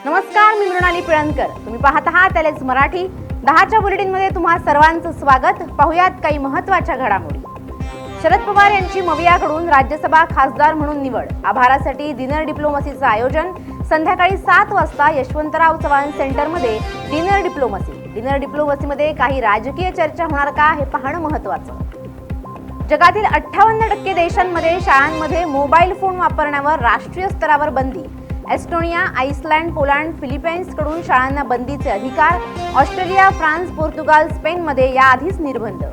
नमस्कार, मी मृणाली पिळणकर. तुम्ही पाहत आहात एलएस मराठी. 10च्या बुलेटिनमध्ये तुम्हा सर्वांचं स्वागत. पाहुयात काही महत्त्वाच्या घडामोडी. शरद पवार यांची मवियाकडून राज्यसभा खासदार म्हणून निवड. आभारासाठी डिनर डिप्लोमसीचं आयोजन. संध्याकाळी 7 वाजता यशवंतराव चव्हाण सेंटरमध्ये डिनर डिप्लोमसी. डिनर डिप्लोमसीमध्ये काही राजकीय चर्चा होणार का, हे पाहणं महत्त्वाचं. जगातील 58% देशांमध्ये शाळांमध्ये मोबाईल फोन वापरण्यावर राष्ट्रीय स्तरावर बंदी. एस्टोनिया, आइसलँड, पोलंड, फिलिपाईन्स कडून शाळांना बंदीचे अधिकार. ऑस्ट्रेलिया, फ्रान्स, पोर्तुगाल, स्पेनमध्ये याआधीच निर्बंध.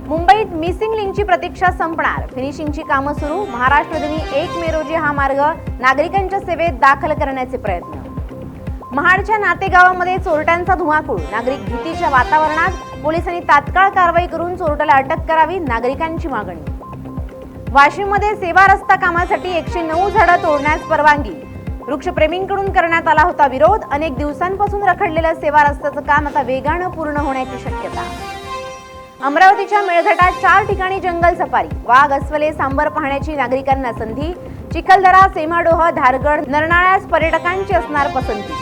मुंबईत मिसिंग लिंकची प्रतीक्षा संपणार. फिनिशिंगची कामं सुरू. महाराष्ट्र दिनी 1 मे रोजी हा मार्ग नागरिकांच्या सेवेत दाखल करण्याचे प्रयत्न. महाडच्या नातेगावामध्ये चोरट्यांचा धुमाकूळ. नागरिक भीतीच्या वातावरणात. पोलिसांनी तात्काळ कारवाई करून चोरट्याला अटक करावी, नागरिकांची मागणी. वाशिममध्ये सेवा रस्ता कामासाठी 109 झाडं तोडण्यास परवानगी. वृक्षप्रेमींकडून करण्यात आला होता विरोध. अनेक दिवसांपासून रखडलेलं सेवा रस्त्याचं काम आता वेगानं पूर्ण होण्याची शक्यता. अमरावतीच्या मेळघाटात 4 ठिकाणी जंगल सफारी. वाघ, अस्वले, सांबर पाहण्याची नागरिकांना संधी. चिखलदरा, सेमाडोह, धारगड, नरनाळ्यास पर्यटकांची असणार पसंती.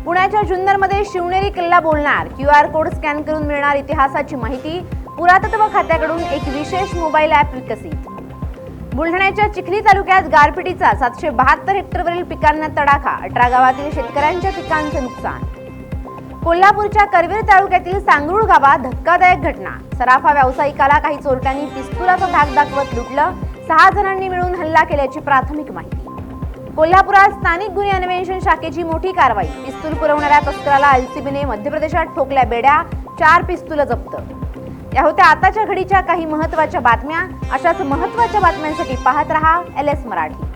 पुण्याच्या जुन्नरमध्ये शिवनेरी किल्ला बोलणार. QR कोड स्कॅन करून मिळणार इतिहासाची माहिती. पुरातत्व खात्याकडून एक विशेष मोबाईल ॲप विकसित. बुलढाण्याच्या चिखली तालुक्यात गारपिटीचा 772 हेक्टरवरील पिकांना तडाखा. 18 गावातील शेतकऱ्यांच्या पिकांचे नुकसान. कोल्हापूरच्या करवीर तालुक्यातील सांगरूळ गावात धक्कादायक घटना. सराफा व्यावसायिकाला काही चोरट्यांनी पिस्तुलाचा धाक दाखवत लुटलं. 6 जणांनी मिळून हल्ला केल्याची प्राथमिक माहिती. कोल्हापुरात स्थानिक गुन्हे अन्वेषण शाखेची मोठी कारवाई. पिस्तूल पुरवणाऱ्या तस्कराला एलसीबीने मध्य प्रदेशात ठोकल्या बेड्या. 4 पिस्तूल जप्त. या होत्या आताच्या घडीच्या काही महत्त्वाच्या बातम्या. अशाच महत्त्वाच्या बातम्यांसाठी पाहत रहा एलएस मराठी.